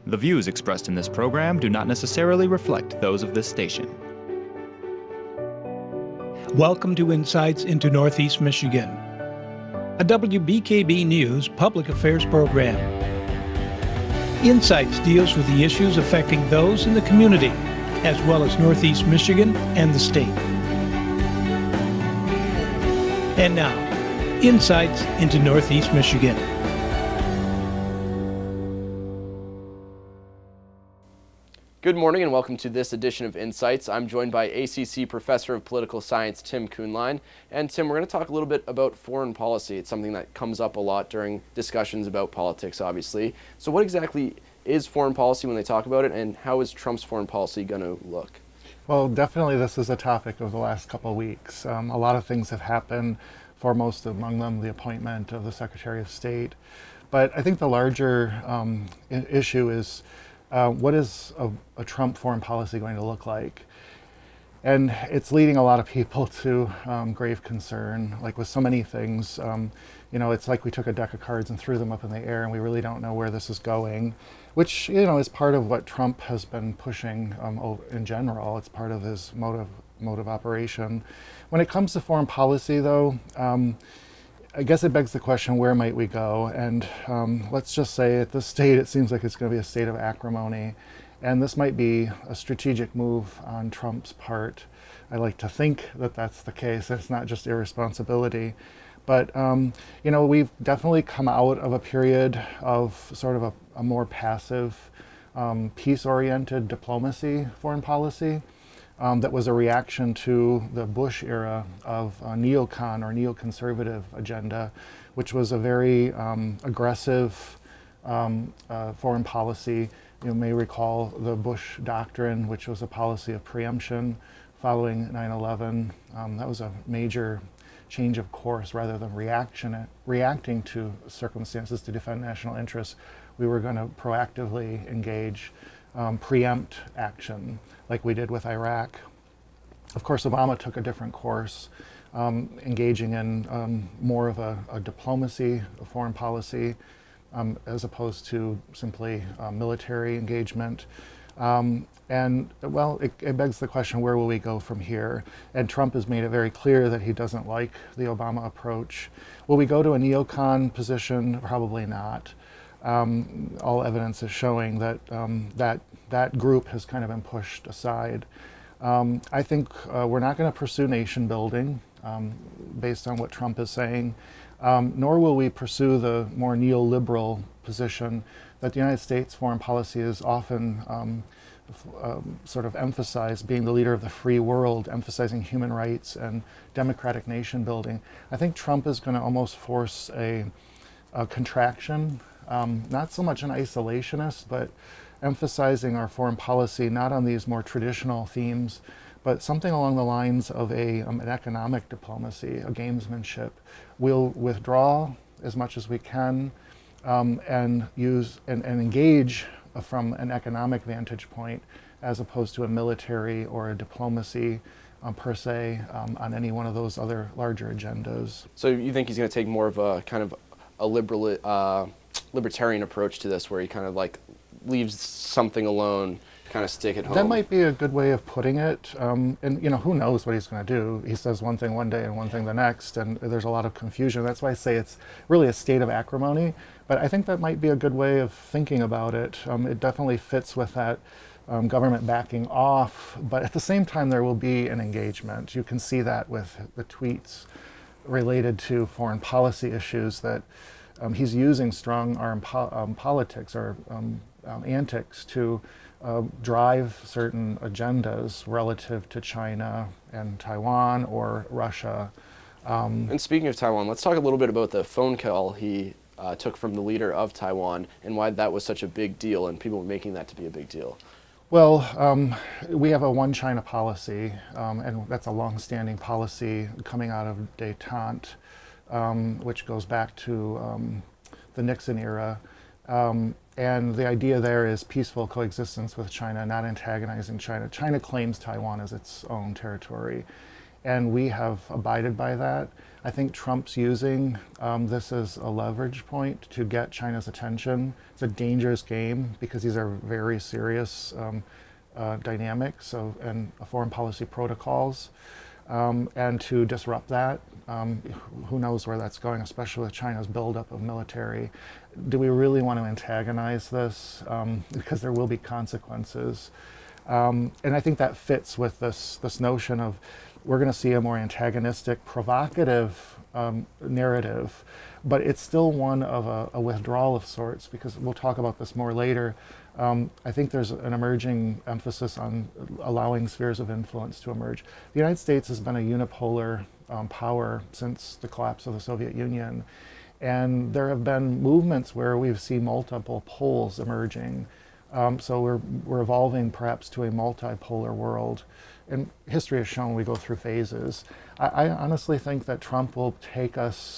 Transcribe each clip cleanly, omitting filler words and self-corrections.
The views expressed in this program do not necessarily reflect those of this station. Welcome to Insights into Northeast Michigan, a WBKB News public affairs program. Insights deals with the issues affecting those in the community, as well as Northeast Michigan and the state. And now, Insights into Northeast Michigan. Good morning and welcome to this edition of Insights. I'm joined by ACC Professor of Political Science Tim Kuhnlein. And Tim, we're going to talk a little bit about foreign policy. It's something that comes up a lot during discussions about politics, obviously. So what exactly is foreign policy when they talk about it, and how is Trump's foreign policy going to look? Well, definitely this is a topic of the last couple of weeks. A lot of things have happened, foremost among them the appointment of the Secretary of State. But I think the larger issue is what is a Trump foreign policy going to look like? And it's leading a lot of people to grave concern. Like with so many things, it's like we took a deck of cards and threw them up in the air and we really don't know where this is going, which, is part of what Trump has been pushing in general. It's part of his mode of operation. When it comes to foreign policy, though, I guess it begs the question, where might we go? And let's just say at this state, it seems like it's going to be a state of acrimony. And this might be a strategic move on Trump's part. I like to think that that's the case. It's not just irresponsibility. But, we've definitely come out of a period of sort of a more passive, peace-oriented diplomacy foreign policy. That was a reaction to the Bush era of neocon or neoconservative agenda, which was a very aggressive foreign policy. You may recall the Bush Doctrine, which was a policy of preemption following 9/11. That was a major change of course. Rather than reacting to circumstances to defend national interests, we were going to proactively engage, preempt action, like we did with Iraq. Of course, Obama took a different course, engaging in more of a diplomacy, a foreign policy, as opposed to simply military engagement. It begs the question, where will we go from here? And Trump has made it very clear that he doesn't like the Obama approach. Will we go to a neocon position? Probably not. All evidence is showing that that group has kind of been pushed aside. I think we're not going to pursue nation building based on what Trump is saying, nor will we pursue the more neoliberal position that the United States foreign policy is often sort of emphasized, being the leader of the free world, emphasizing human rights and democratic nation building. I think Trump is going to almost force a contraction. Not so much an isolationist, but emphasizing our foreign policy not on these more traditional themes, but something along the lines of an economic diplomacy, a gamesmanship. We'll withdraw as much as we can and use and engage from an economic vantage point as opposed to a military or a diplomacy per se on any one of those other larger agendas. So you think he's going to take more of a kind of a libertarian approach to this, where he kind of like leaves something alone, kind of stick at home? That might be a good way of putting it. And who knows what he's going to do? He says one thing one day and one thing the next, and there's a lot of confusion. That's why I say it's really a state of acrimony. But I think that might be a good way of thinking about it. It definitely fits with that government backing off, but at the same time there will be an engagement. You can see that with the tweets related to foreign policy issues, that he's using strong arm politics or antics to drive certain agendas relative to China and Taiwan or Russia. And speaking of Taiwan, let's talk a little bit about the phone call he took from the leader of Taiwan and why that was such a big deal and people were making that to be a big deal. Well, we have a one China policy, and that's a long-standing policy coming out of détente, which goes back to the Nixon era. And the idea there is peaceful coexistence with China, not antagonizing China. China claims Taiwan as its own territory. and we have abided by that. I think Trump's using this as a leverage point to get China's attention. It's a dangerous game because these are very serious dynamics and foreign policy protocols. And to disrupt that, who knows where that's going, especially with China's buildup of military. Do we really want to antagonize this? Because there will be consequences. And I think that fits with this notion of we're going to see a more antagonistic, provocative narrative, but it's still one of a withdrawal of sorts, because we'll talk about this more later. I think there's an emerging emphasis on allowing spheres of influence to emerge. The United States has been a unipolar power since the collapse of the Soviet Union, and there have been movements where we've seen multiple poles emerging. So we're evolving perhaps to a multipolar world. And history has shown we go through phases. I honestly think that Trump will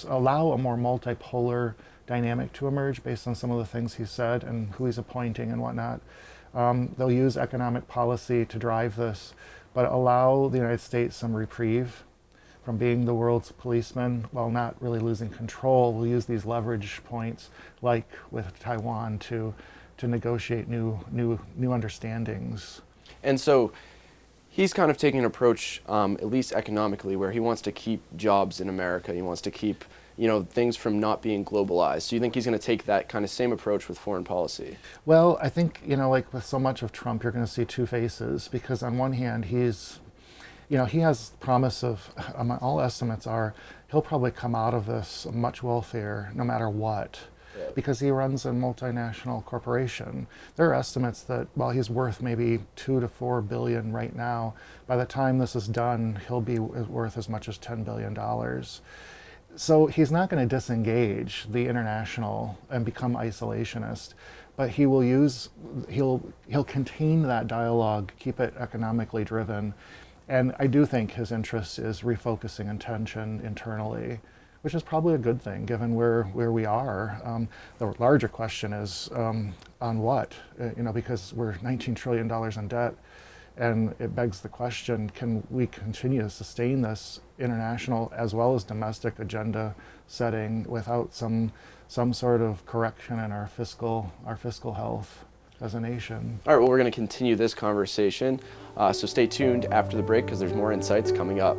allow a more multipolar dynamic to emerge based on some of the things he said and who he's appointing and whatnot. They'll use economic policy to drive this, but allow the United States some reprieve from being the world's policeman while not really losing control. We'll use these leverage points, like with Taiwan, to negotiate new understandings. And so he's kind of taking an approach, at least economically, where he wants to keep jobs in America. He wants to keep, things from not being globalized. So you think he's going to take that kind of same approach with foreign policy? Well, I think, like with so much of Trump, you're going to see two faces, because on one hand, he has the promise of, all estimates are, he'll probably come out of this much wealthier no matter what. Because he runs a multinational corporation. There are estimates that while he's worth maybe $2 to $4 billion right now, by the time this is done, he'll be worth as much as $10 billion. So he's not going to disengage the international and become isolationist, but he'll contain that dialogue, keep it economically driven. And I do think his interest is refocusing attention internally, which is probably a good thing given where we are. The larger question is on what? Because we're $19 trillion in debt, and it begs the question, can we continue to sustain this international as well as domestic agenda setting without some sort of correction in our fiscal health as a nation? All right, well, we're going to continue this conversation, so stay tuned after the break because there's more insights coming up.